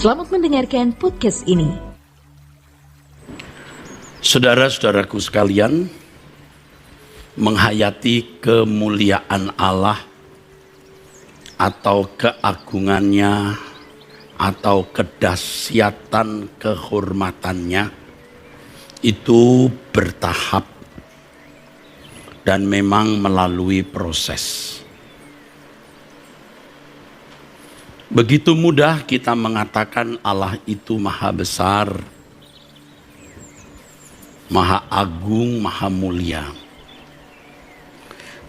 Selamat mendengarkan podcast ini. Saudara-saudaraku sekalian, menghayati kemuliaan Allah atau keagungannya atau kedahsyatan kehormatannya itu bertahap dan memang melalui proses. Begitu mudah kita mengatakan Allah itu maha besar, maha agung, maha mulia.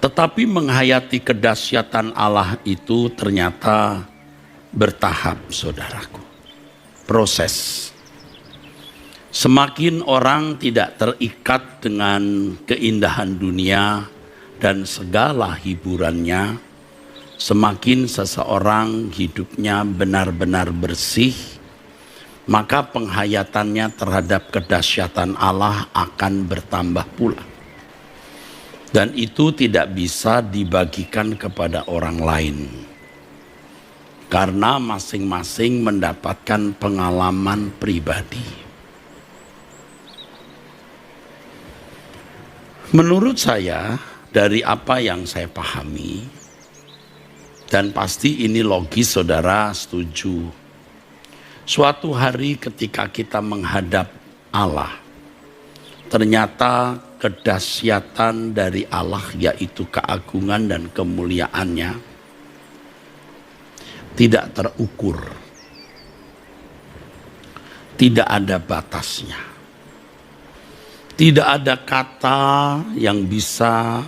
Tetapi menghayati kedahsyatan Allah itu ternyata bertahap, saudaraku. Proses. Semakin orang tidak terikat dengan keindahan dunia dan segala hiburannya, semakin seseorang hidupnya benar-benar bersih, maka penghayatannya terhadap kedahsyatan Allah akan bertambah pula. Dan itu tidak bisa dibagikan kepada orang lain. Karena masing-masing mendapatkan pengalaman pribadi. Menurut saya, dari apa yang saya pahami, dan pasti ini logis, saudara setuju. Suatu hari ketika kita menghadap Allah, ternyata kedahsyatan dari Allah, yaitu keagungan dan kemuliaannya, tidak terukur. Tidak ada batasnya. Tidak ada kata yang bisa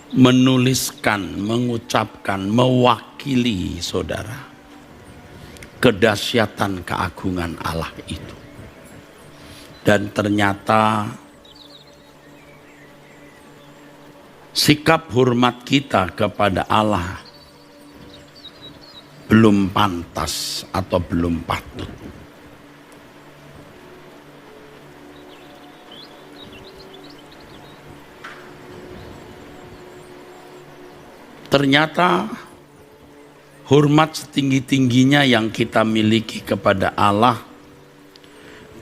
menuliskan, mengucapkan, mewakili saudara kedahsyatan keagungan Allah itu. Dan ternyata sikap hormat kita kepada Allah belum pantas atau belum patut. Ternyata hormat setinggi-tingginya yang kita miliki kepada Allah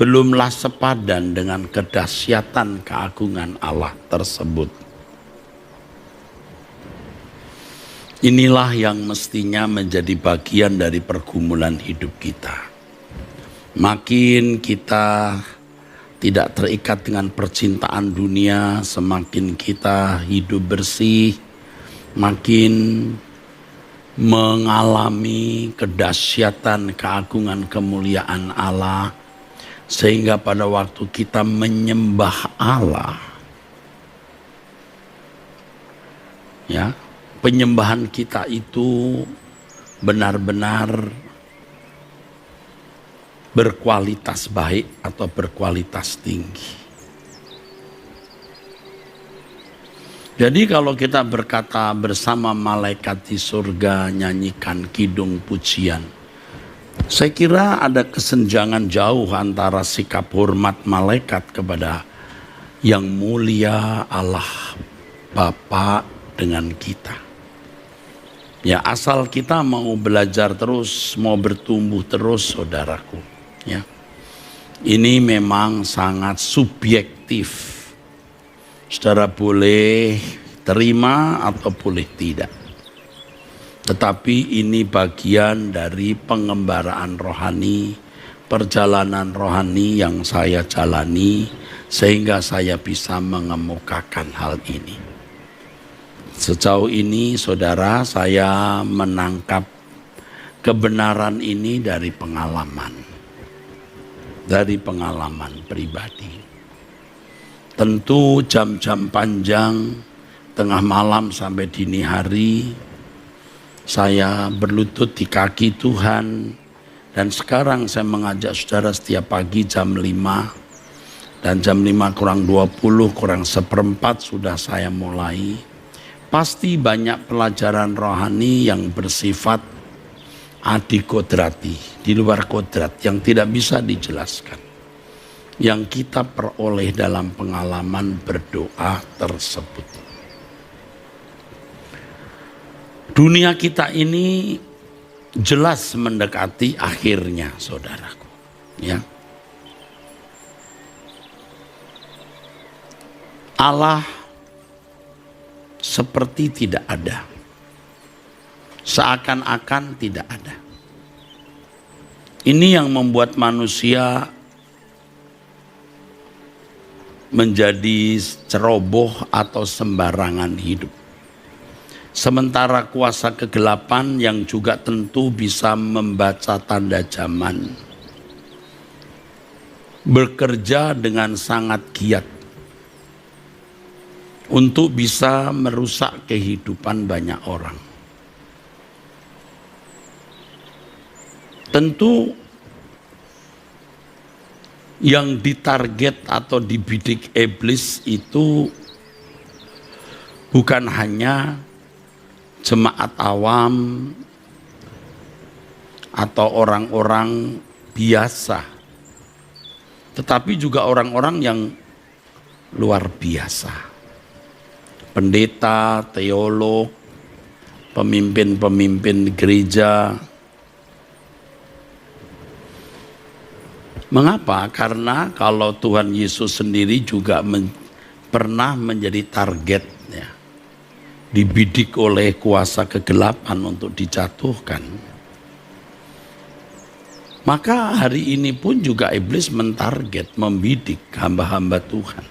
belumlah sepadan dengan kedahsyatan keagungan Allah tersebut. Inilah yang mestinya menjadi bagian dari pergumulan hidup kita. Makin kita tidak terikat dengan percintaan dunia, semakin kita hidup bersih, makin mengalami kedahsyatan keagungan kemuliaan Allah, sehingga pada waktu kita menyembah Allah, ya, penyembahan kita itu benar-benar berkualitas baik atau berkualitas tinggi. Jadi kalau kita berkata bersama malaikat di surga nyanyikan kidung pujian, saya kira ada kesenjangan jauh antara sikap hormat malaikat kepada yang mulia Allah Bapa dengan kita. Ya, asal kita mau belajar terus, mau bertumbuh terus, saudaraku. Ya, ini memang sangat subjektif. Saudara boleh terima atau boleh tidak. Tetapi ini bagian dari pengembaraan rohani, perjalanan rohani yang saya jalani, sehingga saya bisa mengemukakan hal ini. Sejauh ini, saudara, saya menangkap kebenaran ini dari pengalaman pribadi. Tentu jam-jam panjang, tengah malam sampai dini hari, saya berlutut di kaki Tuhan. Dan sekarang saya mengajak saudara setiap pagi jam 5. Dan jam 5 kurang 20, kurang seperempat sudah saya mulai. Pasti banyak pelajaran rohani yang bersifat adikodrati, di luar kodrat, yang tidak bisa dijelaskan, yang kita peroleh dalam pengalaman berdoa tersebut. Dunia kita ini jelas mendekati akhirnya, saudaraku. Ya. Allah seperti tidak ada. Seakan-akan tidak ada. Ini yang membuat manusia menjadi ceroboh atau sembarangan hidup. Sementara kuasa kegelapan yang juga tentu bisa membaca tanda zaman, bekerja dengan sangat giat untuk bisa merusak kehidupan banyak orang. Tentu yang ditarget atau dibidik iblis itu bukan hanya jemaat awam atau orang-orang biasa, tetapi juga orang-orang yang luar biasa. Pendeta, teolog, pemimpin-pemimpin gereja. Mengapa? Karena kalau Tuhan Yesus sendiri juga pernah menjadi target, ya, dibidik oleh kuasa kegelapan untuk dijatuhkan. Maka hari ini pun juga iblis mentarget, membidik hamba-hamba Tuhan.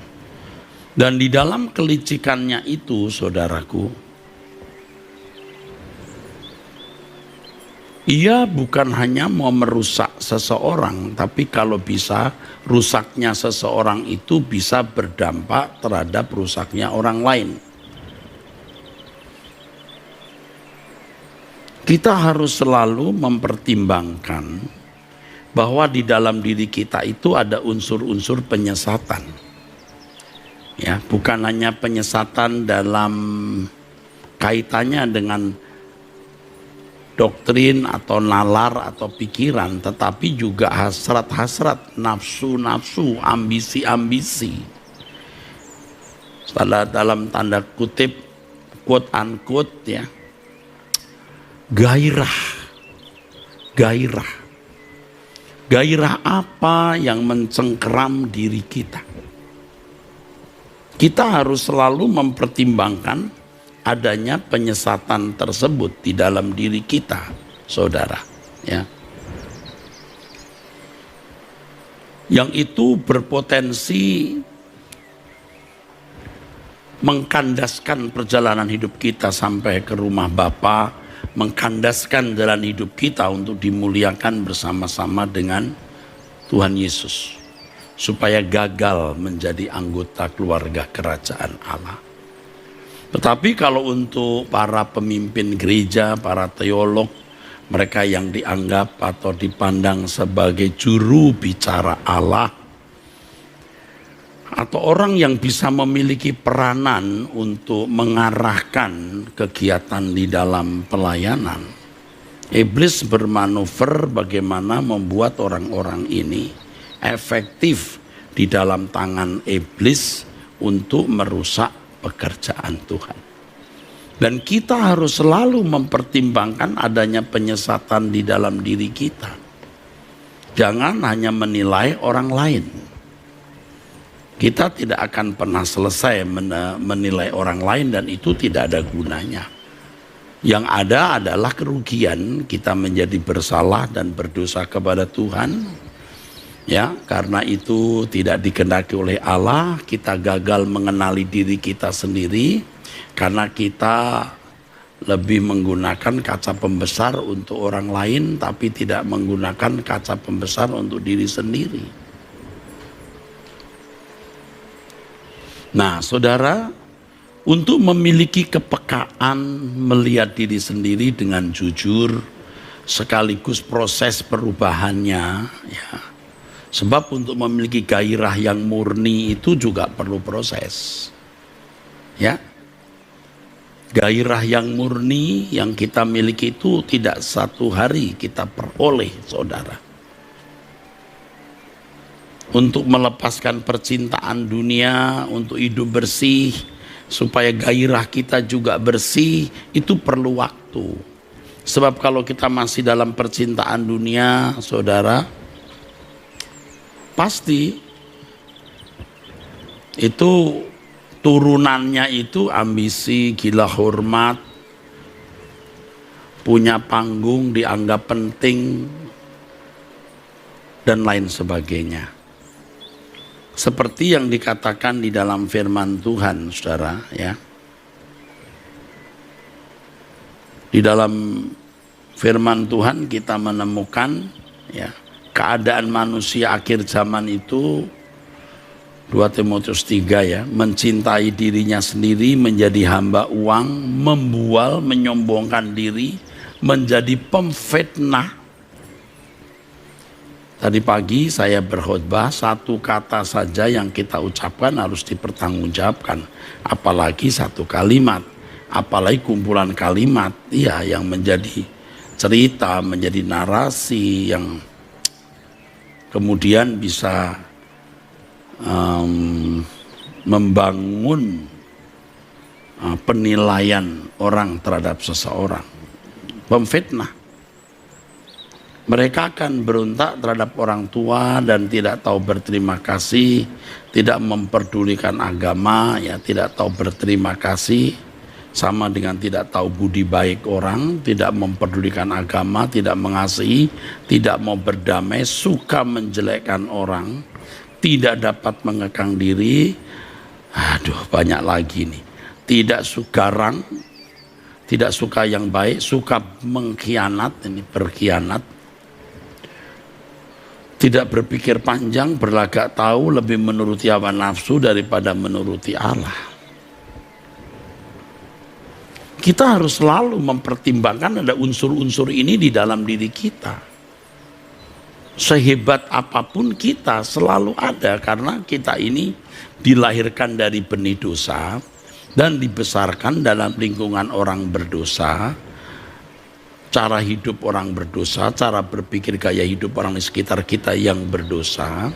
Dan di dalam kelicikannya itu, saudaraku, ia bukan hanya mau merusak seseorang, tapi kalau bisa rusaknya seseorang itu bisa berdampak terhadap rusaknya orang lain. Kita harus selalu mempertimbangkan bahwa di dalam diri kita itu ada unsur-unsur penyesatan. Ya, bukan hanya penyesatan dalam kaitannya dengan doktrin atau nalar atau pikiran, tetapi juga hasrat-hasrat, nafsu-nafsu, ambisi-ambisi. Dalam tanda kutip, quote unquote, ya, gairah. Gairah apa yang mencengkeram diri kita? Kita harus selalu mempertimbangkan adanya penyesatan tersebut di dalam diri kita, saudara. Ya. Yang itu berpotensi mengkandaskan perjalanan hidup kita sampai ke rumah Bapa, mengkandaskan jalan hidup kita untuk dimuliakan bersama-sama dengan Tuhan Yesus, supaya gagal menjadi anggota keluarga kerajaan Allah. Tetapi kalau untuk para pemimpin gereja, para teolog, mereka yang dianggap atau dipandang sebagai juru bicara Allah, atau orang yang bisa memiliki peranan untuk mengarahkan kegiatan di dalam pelayanan, iblis bermanuver bagaimana membuat orang-orang ini efektif di dalam tangan iblis untuk merusak pekerjaan Tuhan. Dan kita harus selalu mempertimbangkan adanya penyesatan di dalam diri kita. Jangan hanya menilai orang lain. Kita tidak akan pernah selesai menilai orang lain, dan itu tidak ada gunanya. Yang ada adalah kerugian, kita menjadi bersalah dan berdosa kepada Tuhan. Ya, karena itu tidak dikehendaki oleh Allah, kita gagal mengenali diri kita sendiri karena kita lebih menggunakan kaca pembesar untuk orang lain tapi tidak menggunakan kaca pembesar untuk diri sendiri. Nah, saudara, untuk memiliki kepekaan melihat diri sendiri dengan jujur sekaligus proses perubahannya, ya. Sebab untuk memiliki gairah yang murni itu juga perlu proses. Ya. Gairah yang murni yang kita miliki itu tidak satu hari kita peroleh, saudara. Untuk melepaskan percintaan dunia, untuk hidup bersih, supaya gairah kita juga bersih, itu perlu waktu. Sebab kalau kita masih dalam percintaan dunia, saudara, pasti itu turunannya itu ambisi, gila hormat, punya panggung, dianggap penting, dan lain sebagainya. Seperti yang dikatakan di dalam firman Tuhan, saudara, ya. Di dalam firman Tuhan kita menemukan, ya, keadaan manusia akhir zaman itu 2 Timotius 3, ya, mencintai dirinya sendiri, menjadi hamba uang, membual, menyombongkan diri, menjadi pemfitnah. Tadi pagi saya berkhotbah, satu kata saja yang kita ucapkan harus dipertanggungjawabkan, apalagi satu kalimat, apalagi kumpulan kalimat, ya, yang menjadi cerita, menjadi narasi yang kemudian bisa membangun penilaian orang terhadap seseorang. Pemfitnah. Mereka akan berontak terhadap orang tua dan tidak tahu berterima kasih, tidak memperdulikan agama, ya, tidak tahu berterima kasih, sama dengan tidak tahu budi baik orang, tidak memperdulikan agama, tidak mengasihi, tidak mau berdamai, suka menjelekkan orang, tidak dapat mengekang diri, aduh banyak lagi nih, tidak suka garang, tidak suka yang baik, suka mengkhianat, ini berkhianat, tidak berpikir panjang, berlagak tahu, lebih menuruti hawa nafsu daripada menuruti Allah. Kita harus selalu mempertimbangkan ada unsur-unsur ini di dalam diri kita. Sehebat apapun kita selalu ada, karena kita ini dilahirkan dari benih dosa dan dibesarkan dalam lingkungan orang berdosa. Cara hidup orang berdosa, cara berpikir, gaya hidup orang di sekitar kita yang berdosa,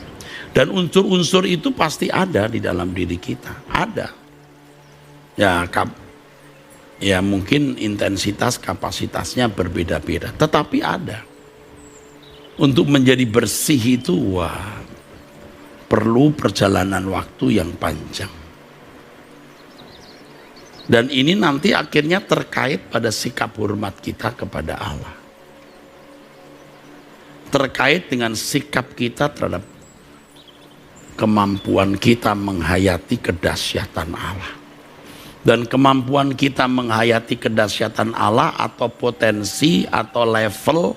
dan unsur-unsur itu pasti ada di dalam diri kita, ada. Ya mungkin intensitas, kapasitasnya berbeda-beda, tetapi ada. Untuk menjadi bersih itu, wah, perlu perjalanan waktu yang panjang. Dan ini nanti akhirnya terkait pada sikap hormat kita kepada Allah. Terkait dengan sikap kita terhadap kemampuan kita menghayati kedahsyatan Allah. Dan kemampuan kita menghayati kedahsyatan Allah atau potensi atau level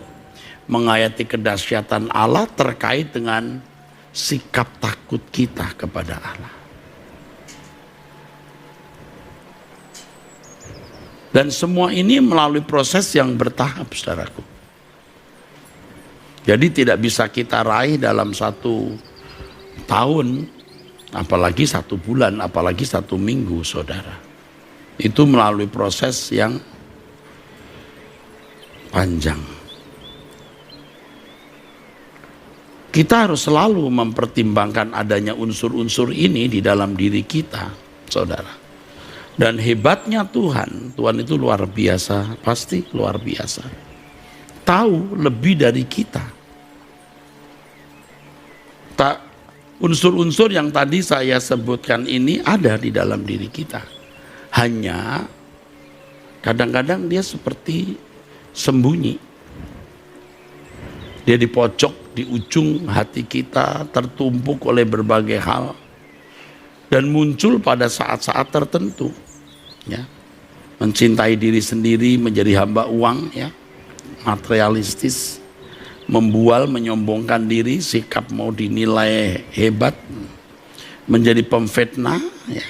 menghayati kedahsyatan Allah terkait dengan sikap takut kita kepada Allah. Dan semua ini melalui proses yang bertahap, saudaraku. Jadi tidak bisa kita raih dalam 1 tahun, apalagi 1 bulan, apalagi 1 minggu, saudara. Itu melalui proses yang panjang. Kita harus selalu mempertimbangkan adanya unsur-unsur ini di dalam diri kita, saudara. Dan hebatnya Tuhan itu luar biasa, pasti luar biasa. Tahu lebih dari kita. Unsur-unsur yang tadi saya sebutkan ini ada di dalam diri kita. Hanya kadang-kadang dia seperti sembunyi. Dia di pojok, di ujung hati kita, tertumpuk oleh berbagai hal. Dan muncul pada saat-saat tertentu, ya, mencintai diri sendiri, menjadi hamba uang, ya, materialistis, membual, menyombongkan diri, sikap mau dinilai hebat, menjadi pemfitnah, ya.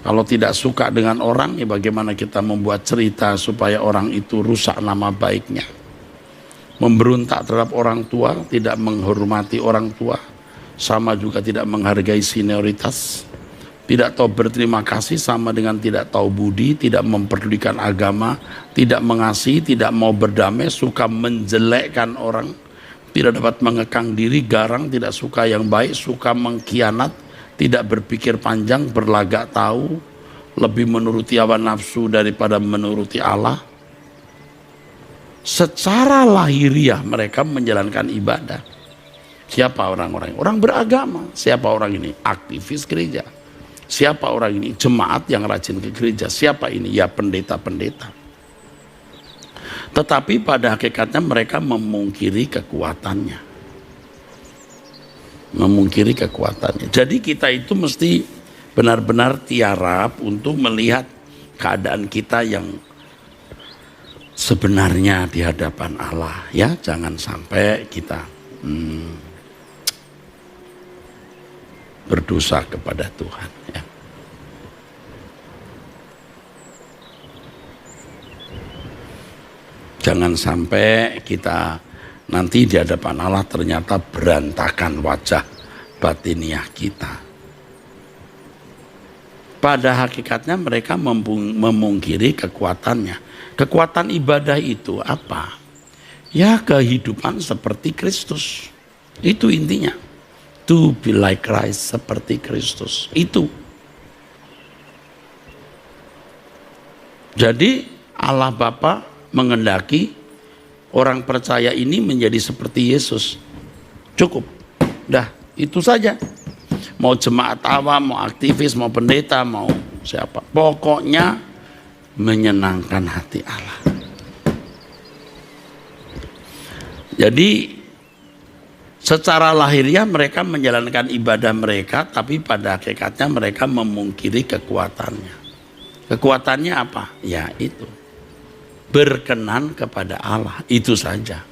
Kalau tidak suka dengan orang, ya bagaimana kita membuat cerita supaya orang itu rusak nama baiknya, memberontak terhadap orang tua, tidak menghormati orang tua, sama juga tidak menghargai senioritas, tidak tahu berterima kasih, sama dengan tidak tahu budi, tidak memperdulikan agama, tidak mengasihi, tidak mau berdamai, suka menjelekkan orang, tidak dapat mengekang diri, garang, tidak suka yang baik, suka mengkhianat, tidak berpikir panjang, berlagak tahu, lebih menuruti hawa nafsu daripada menuruti Allah. secara lahiriah mereka menjalankan ibadah. Siapa orang-orang? Orang beragama. Siapa orang ini? Aktivis gereja. Siapa orang ini? Jemaat yang rajin ke gereja. Siapa ini? Ya pendeta-pendeta. Tetapi pada hakikatnya mereka memungkiri kekuatannya. Memungkiri kekuatannya. Jadi kita itu mesti benar-benar tiarap untuk melihat keadaan kita yang sebenarnya di hadapan Allah. Ya, jangan sampai kita berdosa kepada Tuhan. Ya. Jangan sampai kita nanti di hadapan Allah ternyata berantakan wajah batiniah kita. Pada hakikatnya mereka memungkiri kekuatannya. Kekuatan ibadah itu apa? Ya kehidupan seperti Kristus. Itu intinya. To be like Christ, seperti Kristus. Itu. Jadi Allah Bapa mengendaki orang percaya ini menjadi seperti Yesus. Cukup. Dah, itu saja. Mau jemaat awam, mau aktivis, mau pendeta, mau siapa. Pokoknya menyenangkan hati Allah. Jadi secara lahiriah mereka menjalankan ibadah mereka, tapi pada hakikatnya mereka memungkiri kekuatannya. Kekuatannya apa? Ya itu. Berkenan kepada Allah, itu saja.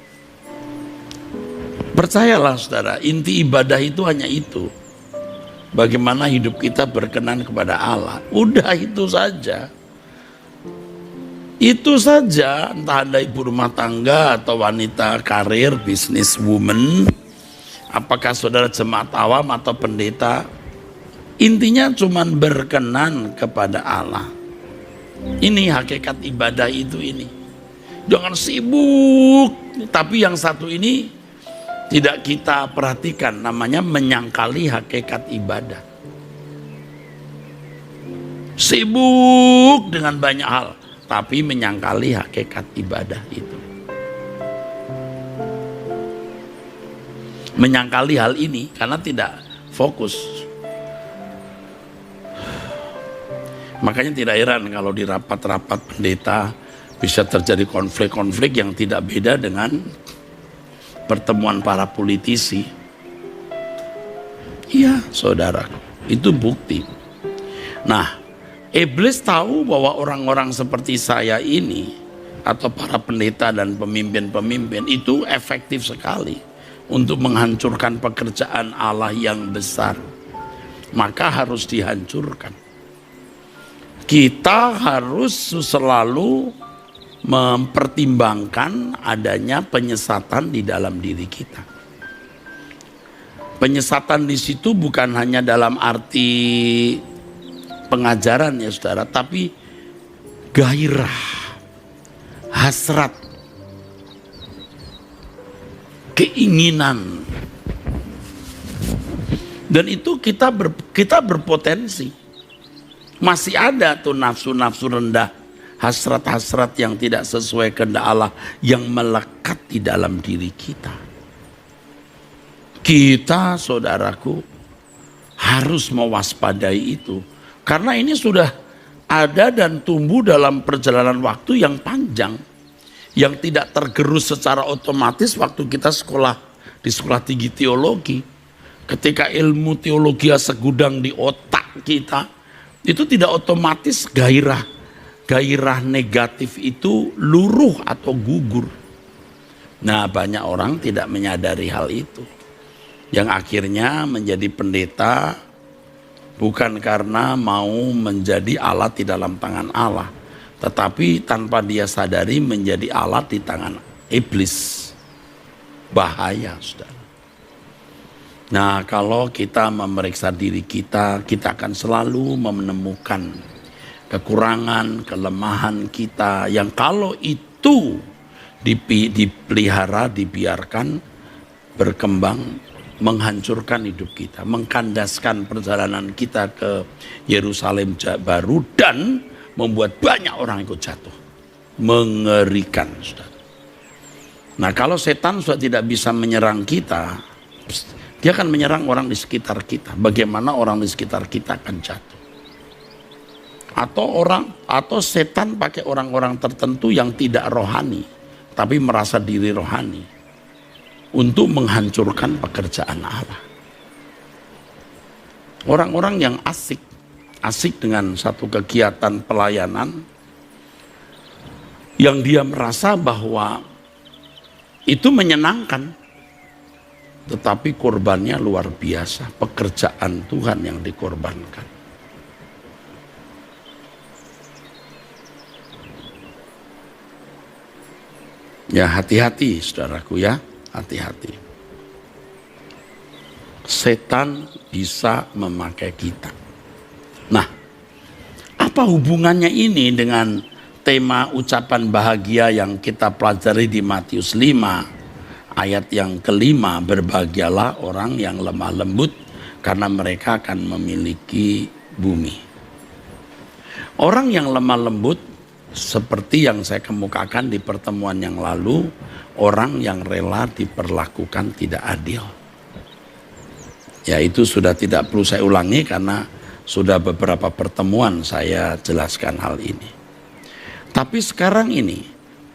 Percayalah saudara, inti ibadah itu hanya itu. Bagaimana hidup kita berkenan kepada Allah. Udah itu saja. Itu saja, entah Anda ibu rumah tangga atau wanita karir, business woman, apakah saudara jemaat awam atau pendeta, intinya cuma berkenan kepada Allah. Ini hakikat ibadah itu ini. Jangan sibuk, tapi yang satu ini tidak kita perhatikan, namanya menyangkali hakikat ibadah. Sibuk dengan banyak hal, tapi menyangkali hakikat ibadah itu. Menyangkali hal ini karena tidak fokus. Makanya tidak heran kalau di rapat-rapat pendeta bisa terjadi konflik-konflik yang tidak beda dengan pertemuan para politisi. Iya, saudara, itu bukti. Nah, iblis tahu bahwa orang-orang seperti saya ini atau para pendeta dan pemimpin-pemimpin itu efektif sekali untuk menghancurkan pekerjaan Allah yang besar. Maka harus dihancurkan. Kita harus selalu mempertimbangkan adanya penyesatan di dalam diri kita. Penyesatan di situ bukan hanya dalam arti pengajaran ya saudara, tapi gairah, hasrat, keinginan. Dan itu kita berpotensi. Masih ada tuh nafsu-nafsu rendah, hasrat-hasrat yang tidak sesuai kehendak Allah yang melekat di dalam diri kita. Kita, saudaraku, harus mewaspadai itu. Karena ini sudah ada dan tumbuh dalam perjalanan waktu yang panjang. Yang tidak tergerus secara otomatis waktu kita di sekolah tinggi teologi. Ketika ilmu teologi segudang di otak kita, itu tidak otomatis gairah negatif itu luruh atau gugur. Nah, banyak orang tidak menyadari hal itu. Yang akhirnya menjadi pendeta bukan karena mau menjadi alat di dalam tangan Allah, tetapi tanpa dia sadari menjadi alat di tangan iblis. Bahaya, saudara. Nah, kalau kita memeriksa diri kita, kita akan selalu menemukan kekurangan, kelemahan kita yang kalau itu dipelihara, dibiarkan berkembang, menghancurkan hidup kita, mengkandaskan perjalanan kita ke Yerusalem baru dan membuat banyak orang ikut jatuh. Mengerikan, saudara. Nah, kalau setan sudah tidak bisa menyerang kita, dia akan menyerang orang di sekitar kita. Bagaimana orang di sekitar kita akan jatuh. Atau setan pakai orang-orang tertentu yang tidak rohani, tapi merasa diri rohani, untuk menghancurkan pekerjaan Allah. Orang-orang yang asik dengan satu kegiatan pelayanan, yang dia merasa bahwa itu menyenangkan, tetapi korbannya luar biasa, pekerjaan Tuhan yang dikorbankan. Ya, hati-hati saudaraku ya, hati-hati. Setan bisa memakai kita. Nah, apa hubungannya ini dengan tema ucapan bahagia yang kita pelajari di Matius 5 ayat yang kelima, berbahagialah orang yang lemah lembut karena mereka akan memiliki bumi. Orang yang lemah lembut seperti yang saya kemukakan di pertemuan yang lalu, orang yang rela diperlakukan tidak adil. Ya, itu sudah tidak perlu saya ulangi karena sudah beberapa pertemuan saya jelaskan hal ini. Tapi sekarang ini,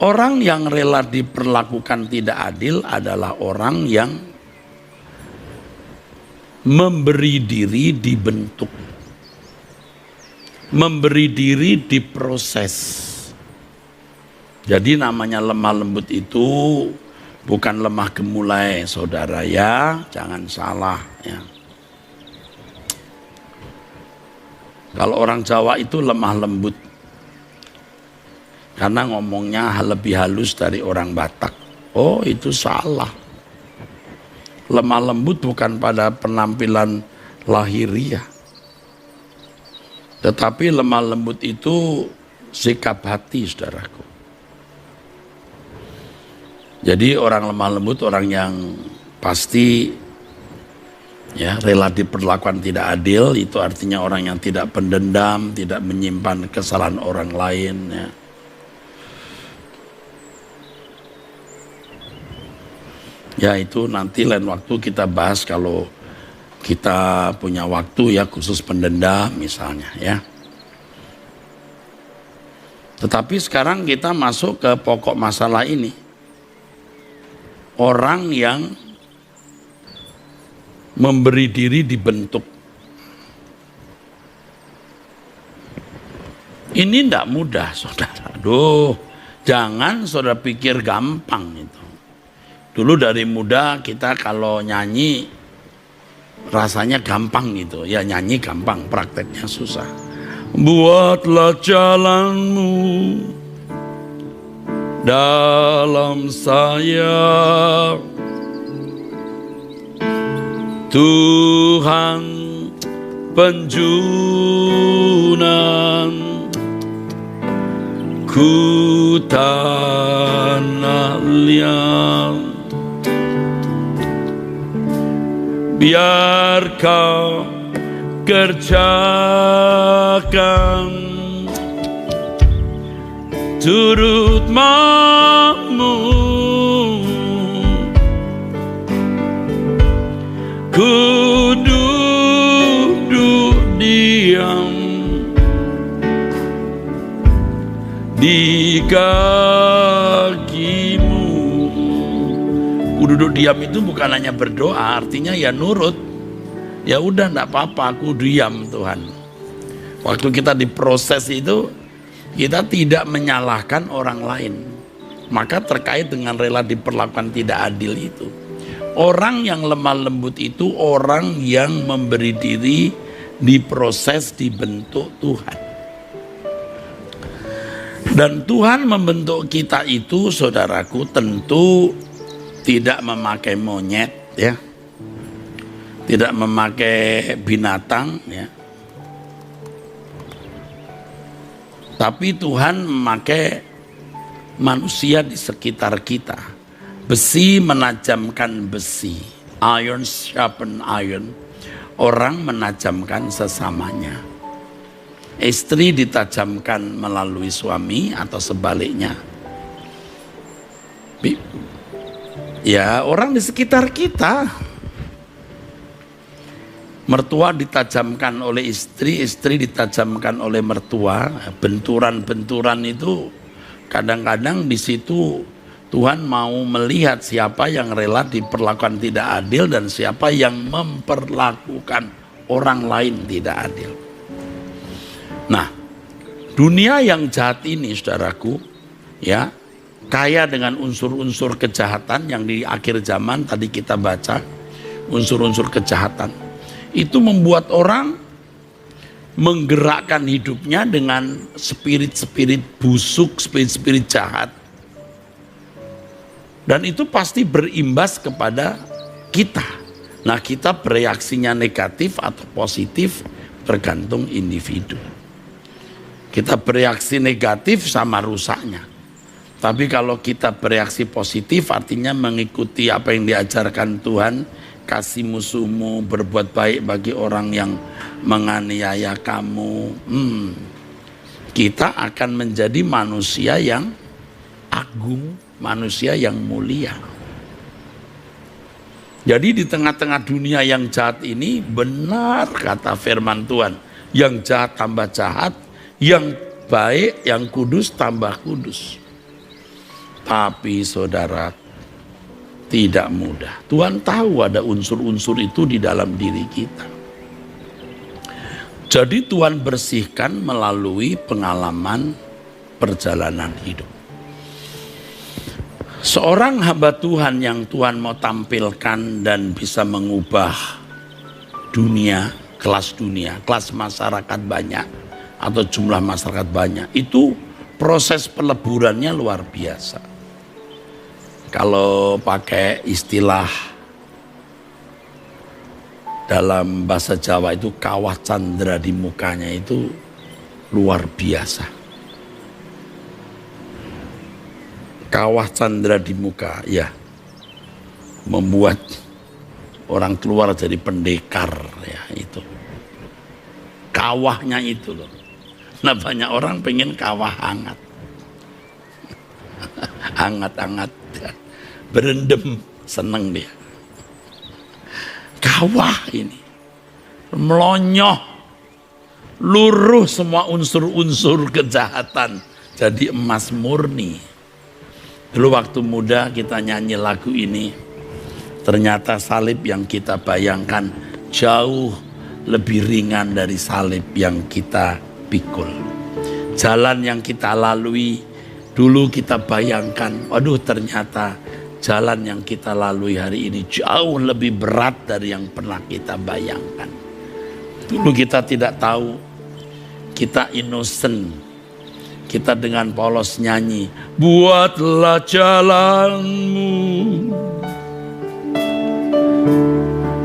orang yang rela diperlakukan tidak adil adalah orang yang memberi diri dibentuk, memberi diri diproses. Jadi namanya lemah lembut itu bukan lemah gemulai, saudara ya, jangan salah ya. Kalau orang Jawa itu lemah lembut, karena ngomongnya lebih halus dari orang Batak. Oh, itu salah. Lemah lembut bukan pada penampilan lahiriah, tetapi lemah lembut itu sikap hati, saudaraku. Jadi orang lemah lembut, orang yang pasti ya rela diperlakukan tidak adil, itu artinya orang yang tidak pendendam, tidak menyimpan kesalahan orang lain ya. Ya, itu nanti lain waktu kita bahas kalau kita punya waktu ya, khusus pendendam misalnya ya. Tetapi sekarang kita masuk ke pokok masalah ini. Orang yang memberi diri dibentuk. Ini tidak mudah, saudara. Aduh, jangan saudara pikir gampang itu. Dulu dari muda kita kalau nyanyi rasanya gampang gitu. Ya, nyanyi gampang, prakteknya susah. Buatlah jalanmu dalam saya, Tuhan penjunan ku tanah liat, biar kau kerjakan turut maumu, ku duduk diam di kakimu. Ku duduk diam itu bukan hanya berdoa, artinya ya nurut. Ya udah, enggak apa-apa, aku diam Tuhan. Waktu kita diproses itu, kita tidak menyalahkan orang lain. Maka terkait dengan rela diperlakukan tidak adil itu, orang yang lemah lembut itu orang yang memberi diri diproses, dibentuk Tuhan. Dan Tuhan membentuk kita itu, saudaraku, tentu tidak memakai monyet ya, tidak memakai binatang ya, tapi Tuhan memakai manusia di sekitar kita. Besi menajamkan besi, iron sharpen iron. Orang menajamkan sesamanya. Istri ditajamkan melalui suami atau sebaliknya. Ya, orang di sekitar kita. Mertua ditajamkan oleh istri, istri ditajamkan oleh mertua. Benturan-benturan itu kadang-kadang di situ Tuhan mau melihat siapa yang rela diperlakukan tidak adil dan siapa yang memperlakukan orang lain tidak adil. Nah, dunia yang jahat ini, saudaraku, ya, kaya dengan unsur-unsur kejahatan yang di akhir zaman tadi kita baca, unsur-unsur kejahatan. Itu membuat orang menggerakkan hidupnya dengan spirit-spirit busuk, spirit-spirit jahat. Dan itu pasti berimbas kepada kita. Nah, kita bereaksinya negatif atau positif tergantung individu. Kita bereaksi negatif sama rusaknya. Tapi kalau kita bereaksi positif artinya mengikuti apa yang diajarkan Tuhan, kasih musuhmu, berbuat baik bagi orang yang menganiaya kamu. Kita akan menjadi manusia yang agung, manusia yang mulia. Jadi di tengah-tengah dunia yang jahat ini, benar kata firman Tuhan, yang jahat tambah jahat, yang baik, yang kudus tambah kudus. Tapi saudara, tidak mudah. Tuhan tahu ada unsur-unsur itu di dalam diri kita. Jadi Tuhan bersihkan melalui pengalaman perjalanan hidup. Seorang hamba Tuhan yang Tuhan mau tampilkan dan bisa mengubah dunia, kelas masyarakat banyak atau jumlah masyarakat banyak, itu proses peleburannya luar biasa. Kalau pakai istilah dalam bahasa Jawa itu kawah candra di mukanya itu luar biasa. Kawah candra di muka, ya, membuat orang keluar jadi pendekar, ya itu. Kawahnya itu loh. Nah, banyak orang pengen kawah hangat. Hangat-hangat, berendam, seneng dia. Kawah ini melonyoh, luruh semua unsur-unsur kejahatan, jadi emas murni. Dulu waktu muda kita nyanyi lagu ini, ternyata salib yang kita bayangkan jauh lebih ringan dari salib yang kita pikul. Jalan yang kita lalui dulu kita bayangkan, waduh ternyata jalan yang kita lalui hari ini jauh lebih berat dari yang pernah kita bayangkan. Dulu kita tidak tahu, kita innocent. Kita dengan polos nyanyi, buatlah jalanmu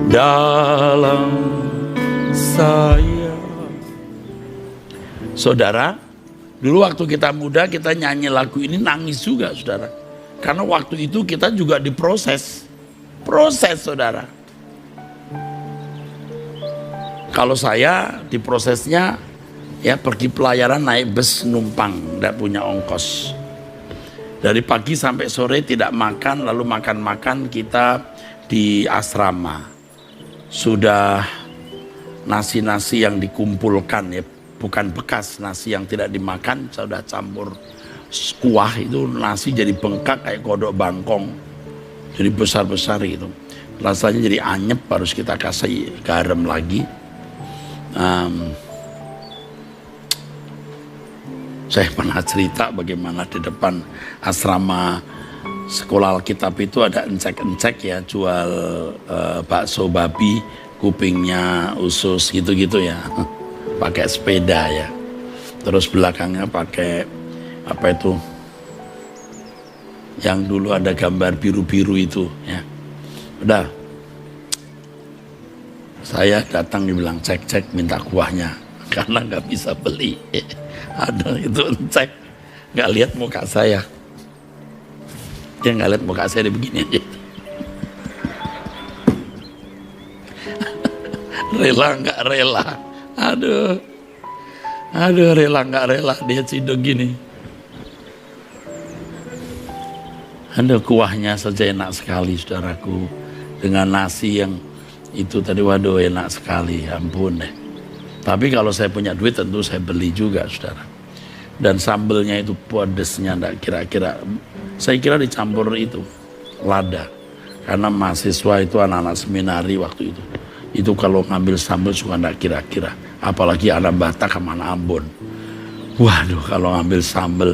dalam saya. Saudara, dulu waktu kita muda kita nyanyi lagu ini nangis juga, saudara. Karena waktu itu kita juga diproses. Proses, saudara. Kalau saya diprosesnya, ya pergi pelayaran naik bus numpang, tidak punya ongkos. Dari pagi sampai sore tidak makan, lalu makan-makan kita di asrama. Sudah nasi-nasi yang dikumpulkan, ya bukan bekas nasi yang tidak dimakan, sudah campur kuah itu nasi jadi bengkak kayak kodok bangkong, jadi besar-besar gitu. Rasanya jadi anyep, harus kita kasih garam lagi. Saya pernah cerita bagaimana di depan asrama sekolah Alkitab itu ada encek-encek ya, jual bakso babi, kupingnya usus gitu-gitu ya, pakai sepeda ya. Terus belakangnya pakai apa itu, yang dulu ada gambar biru-biru itu ya. Udah, saya datang dibilang cek-cek minta kuahnya karena nggak bisa beli. Ada itu cek, nggak lihat muka saya, dia nggak lihat muka saya, dia begini aja. Rela nggak rela, aduh rela nggak rela, dia ciduk gini. Ada kuahnya saja enak sekali saudaraku. Dengan nasi yang itu tadi, waduh enak sekali, ampun deh. Tapi kalau saya punya duit tentu saya beli juga saudara. Dan sambelnya itu pedesnya enggak kira-kira. Saya kira dicampur itu lada. Karena mahasiswa itu anak-anak seminari waktu itu. Itu kalau ngambil sambal suka enggak kira-kira. Apalagi anak Batak sama anak Ambon. Waduh kalau ngambil sambal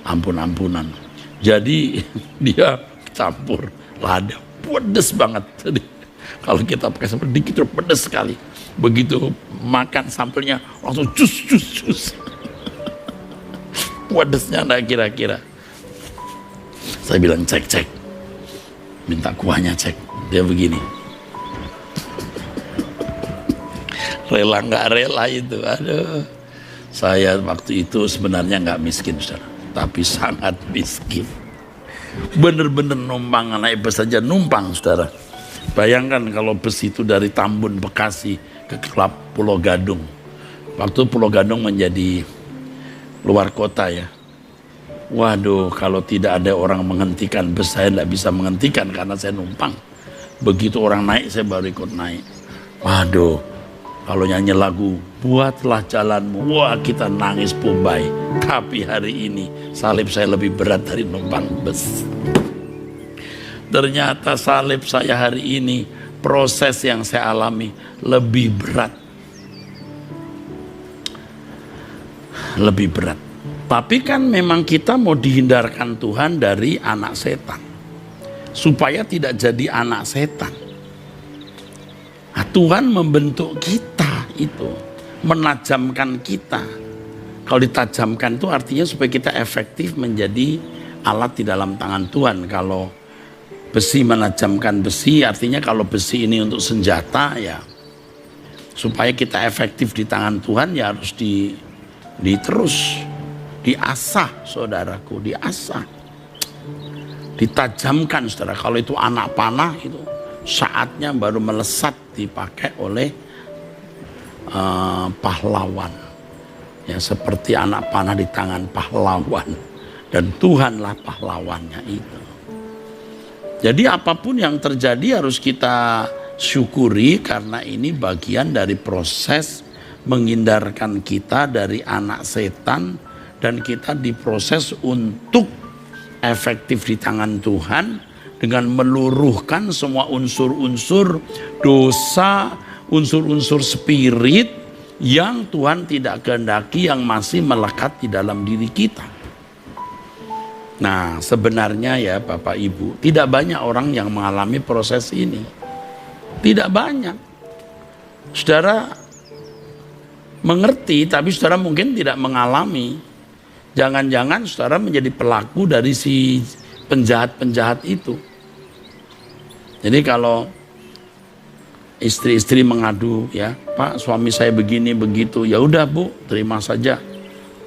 ampun-ampunan. Jadi dia campur lada, pedes banget. Jadi kalau kita pakai sambal dikit pedes sekali. Begitu makan sambelnya langsung jus. Pedesnya enggak kira-kira. Saya bilang cek. Minta kuahnya cek. Dia begini. Rela nggak rela itu. Aduh. Saya waktu itu sebenarnya nggak miskin saudara. Tapi sangat miskin. Bener-bener numpang, naik bus saja numpang saudara. Bayangkan kalau bus itu dari Tambun Bekasi ke Pulau Gadung. Waktu Pulau Gadung menjadi luar kota ya. Waduh kalau tidak ada orang menghentikan bus, saya tidak bisa menghentikan karena saya numpang. Begitu orang naik saya baru ikut naik. Waduh kalau nyanyi lagu buatlah jalanmu, wah kita nangis Pumbai. Tapi hari ini salib saya lebih berat dari numpang bus. Ternyata salib saya hari ini, proses yang saya alami lebih berat. Lebih berat. Tapi kan memang kita mau dihindarkan Tuhan dari anak setan. Supaya tidak jadi anak setan. Nah, Tuhan membentuk kita itu, menajamkan kita. Kalau ditajamkan itu artinya supaya kita efektif menjadi alat di dalam tangan Tuhan. Kalau besi menajamkan besi, artinya kalau besi ini untuk senjata ya, supaya kita efektif di tangan Tuhan ya harus diterus, diasah saudaraku, diasah, ditajamkan saudara. Kalau itu anak panah itu saatnya baru melesat dipakai oleh pahlawan ya, seperti anak panah di tangan pahlawan, dan Tuhanlah pahlawannya itu. Jadi apapun yang terjadi harus kita syukuri karena ini bagian dari proses menghindarkan kita dari anak setan, dan kita diproses untuk efektif di tangan Tuhan dengan meluruhkan semua unsur-unsur dosa, unsur-unsur spirit yang Tuhan tidak kehendaki yang masih melekat di dalam diri kita. Nah, sebenarnya ya Bapak Ibu, tidak banyak orang yang mengalami proses ini. Tidak banyak. Saudara mengerti, tapi saudara mungkin tidak mengalami. Jangan-jangan saudara menjadi pelaku dari si penjahat-penjahat itu. Jadi kalau istri-istri mengadu ya, Pak suami saya begini begitu, ya udah Bu, terima saja.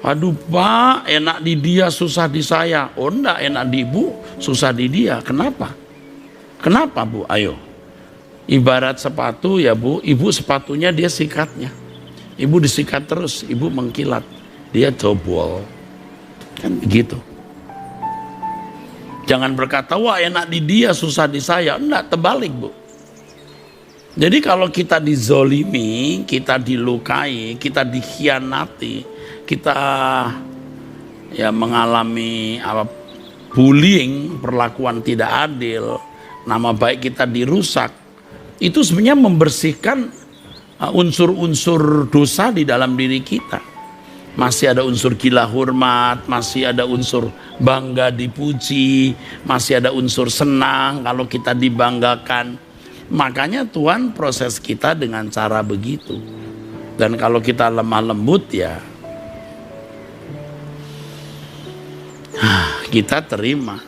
Aduh Pak, enak di dia, susah di saya. Oh enggak, enak di Ibu, susah di dia. Kenapa? Kenapa Bu? Ayo. Ibarat sepatu ya Bu, Ibu sepatunya dia sikatnya. Ibu disikat terus, Ibu mengkilat. Dia jebol. Kan begitu. Jangan berkata, wah enak di dia, susah di saya. Enggak, terbalik Bu. Jadi kalau kita dizolimi, kita dilukai, kita dikhianati, kita ya mengalami bullying, perlakuan tidak adil, nama baik kita dirusak, itu sebenarnya membersihkan unsur-unsur dosa di dalam diri kita. Masih ada unsur gila hormat, masih ada unsur bangga dipuji, masih ada unsur senang kalau kita dibanggakan. Makanya Tuhan proses kita dengan cara begitu. Dan kalau kita lemah lembut ya kita terima.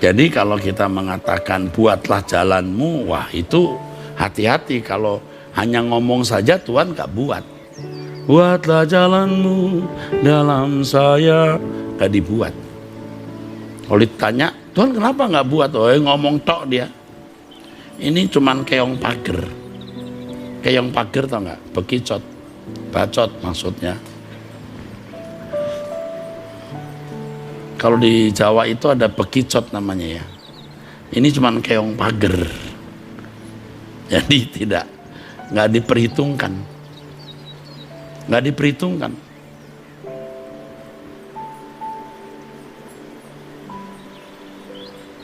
Jadi kalau kita mengatakan buatlah jalanmu, wah itu hati-hati. Kalau hanya ngomong saja Tuhan gak buat. Buatlah jalanmu dalam saya, gak dibuat. Kalau ditanya, Tuhan kenapa gak buat? Oh ngomong tok dia. Ini cuman keong pager. Keong pager tau nggak? Bekicot, bacot maksudnya. Kalau di Jawa itu ada bekicot namanya ya. Ini cuman keong pager. Jadi nggak diperhitungkan. Nggak diperhitungkan.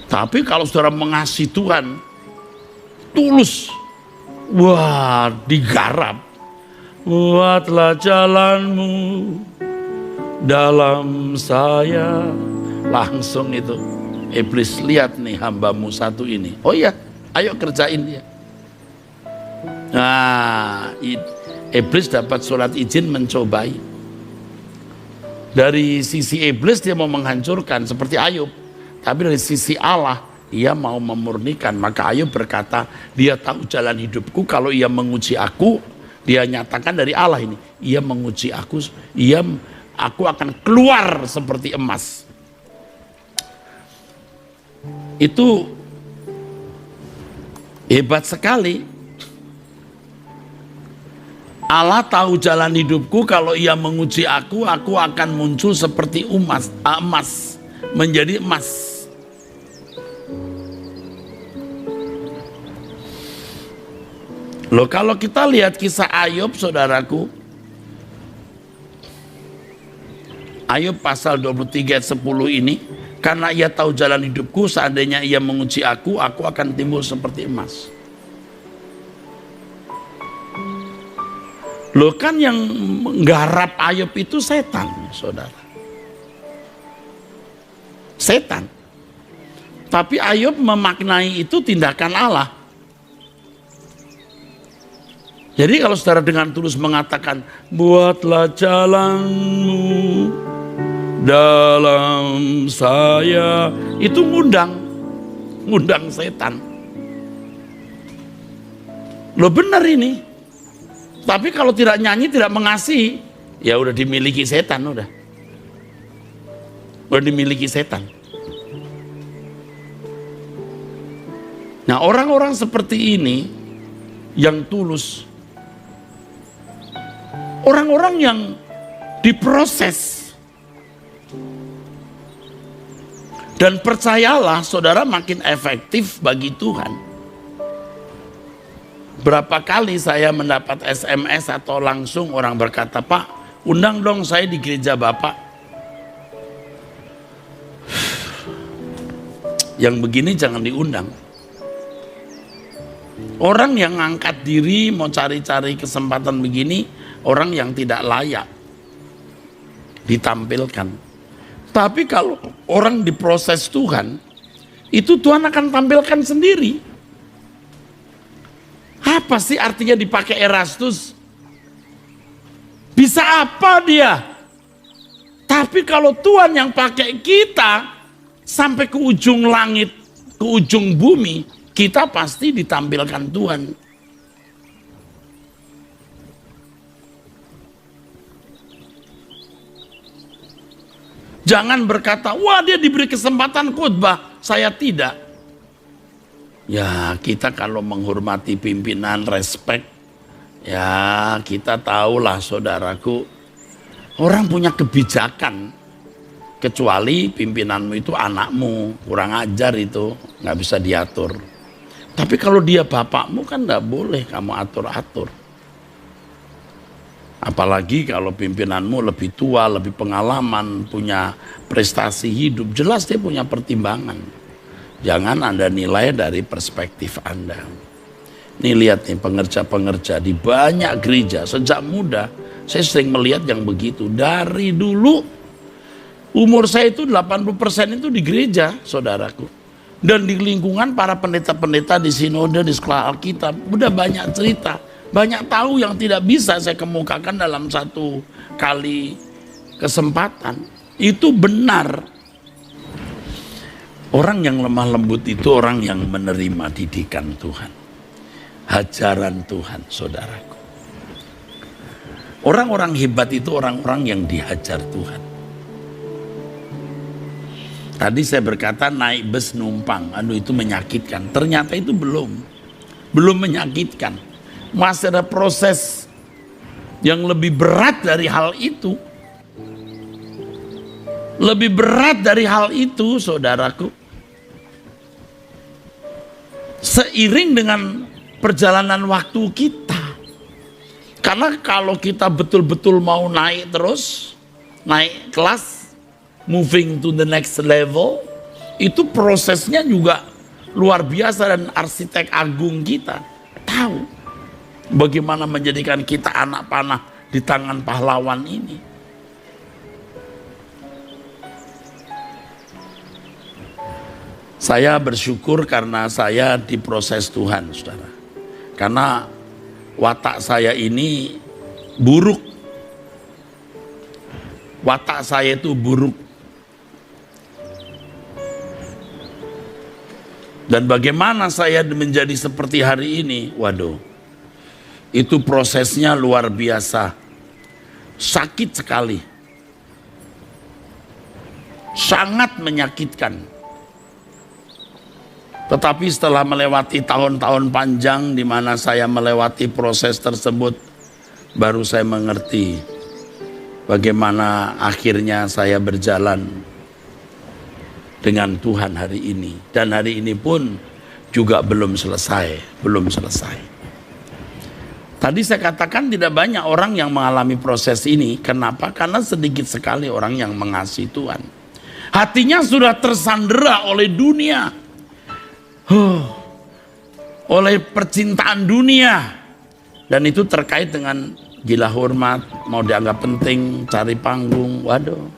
Tapi kalau saudara mengasihi Tuhan, tulus, wah digarap. Buatlah jalanmu dalam saya. Langsung itu iblis lihat nih hambamu satu ini. Oh iya, ayo kerjain dia. Nah, iblis dapat surat izin mencobai. Dari sisi iblis dia mau menghancurkan seperti Ayub. Tapi dari sisi Allah ia mau memurnikan. Maka Ayub berkata, dia tahu jalan hidupku. Kalau ia menguji aku, dia nyatakan dari Allah ini, ia menguji aku, aku akan keluar seperti emas. Itu hebat sekali. Allah tahu jalan hidupku, kalau ia menguji aku akan muncul seperti emas, menjadi emas. Loh, kalau kita lihat kisah Ayub, saudaraku, Ayub pasal 23 ayat 10 ini, karena ia tahu jalan hidupku, seandainya ia menguji aku akan timbul seperti emas. Loh, kan yang menggarap Ayub itu setan, saudara. Setan. Tapi Ayub memaknai itu tindakan Allah. Jadi kalau saudara dengan tulus mengatakan, buatlah jalanmu dalam saya, itu ngundang setan. Loh, benar ini. Tapi kalau tidak nyanyi, tidak mengasihi, ya udah dimiliki setan, udah dimiliki setan. Nah, orang-orang seperti ini yang tulus, orang-orang yang diproses. Dan percayalah saudara, makin efektif bagi Tuhan. Berapa kali saya mendapat SMS atau langsung orang berkata, Pak, undang dong saya di gereja Bapak. Yang begini jangan diundang. Orang yang ngangkat diri mau cari-cari kesempatan begini, orang yang tidak layak ditampilkan. Tapi kalau orang diproses Tuhan, itu Tuhan akan tampilkan sendiri. Apa sih artinya dipakai Erastus? Bisa apa dia? Tapi kalau Tuhan yang pakai kita sampai ke ujung langit, ke ujung bumi, kita pasti ditampilkan Tuhan. Jangan berkata, wah dia diberi kesempatan khotbah, saya tidak. Ya, kita kalau menghormati pimpinan, respect, ya kita tahulah saudaraku, orang punya kebijakan. Kecuali pimpinanmu itu anakmu, kurang ajar itu, nggak bisa diatur. Tapi kalau dia bapakmu kan nggak boleh kamu atur-atur. Apalagi kalau pimpinanmu lebih tua, lebih pengalaman, punya prestasi hidup, jelas dia punya pertimbangan. Jangan Anda nilai dari perspektif Anda. Nih lihat nih pengerja-pengerja di banyak gereja sejak muda, saya sering melihat yang begitu. Dari dulu umur saya itu 80% itu di gereja, saudaraku. Dan di lingkungan para pendeta-pendeta di sinode, di sekolah Alkitab, udah banyak cerita, banyak tahu yang tidak bisa saya kemukakan dalam satu kali kesempatan. Itu benar. Orang yang lemah lembut itu orang yang menerima didikan Tuhan, hajaran Tuhan, saudaraku. Orang-orang hebat itu orang-orang yang dihajar Tuhan. Tadi saya berkata naik bus numpang, aduh itu menyakitkan. Ternyata itu belum menyakitkan. Masih ada proses yang lebih berat dari hal itu. Lebih berat dari hal itu, saudaraku. Seiring dengan perjalanan waktu kita. Karena kalau kita betul-betul mau naik terus, naik kelas, moving to the next level, itu prosesnya juga luar biasa, dan arsitek agung kita tahu bagaimana menjadikan kita anak panah di tangan pahlawan ini. Saya bersyukur karena saya diproses Tuhan, saudara. Karena watak saya ini buruk. Watak saya itu buruk. Dan bagaimana saya menjadi seperti hari ini? Waduh, itu prosesnya luar biasa. Sakit sekali. Sangat menyakitkan. Tetapi setelah melewati tahun-tahun panjang di mana saya melewati proses tersebut, baru saya mengerti bagaimana akhirnya saya berjalan dengan Tuhan hari ini. Dan hari ini pun juga belum selesai. Tadi saya katakan tidak banyak orang yang mengalami proses ini. Kenapa? Karena sedikit sekali orang yang mengasihi Tuhan. Hatinya sudah tersandera oleh dunia. Oleh percintaan dunia. Dan itu terkait dengan gila hormat, mau dianggap penting, cari panggung. Waduh,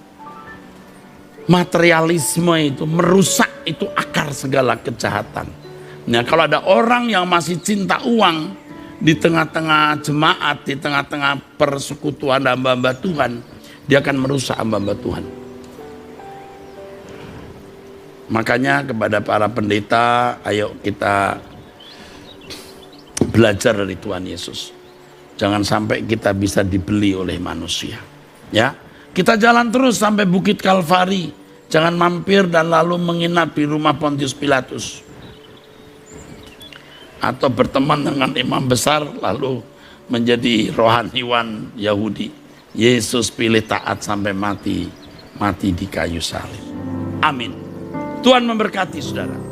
materialisme itu merusak, itu akar segala kejahatan. Nah, kalau ada orang yang masih cinta uang di tengah-tengah jemaat, di tengah-tengah persekutuan hamba-hamba Tuhan, dia akan merusak hamba-hamba Tuhan. Makanya kepada para pendeta, ayo kita belajar dari Tuhan Yesus. Jangan sampai kita bisa dibeli oleh manusia. Ya, kita jalan terus sampai Bukit Kalvari. Jangan mampir dan lalu menginap di rumah Pontius Pilatus. Atau berteman dengan imam besar lalu menjadi rohaniwan Yahudi. Yesus pilih taat sampai mati di kayu salib. Amin. Tuhan memberkati saudara.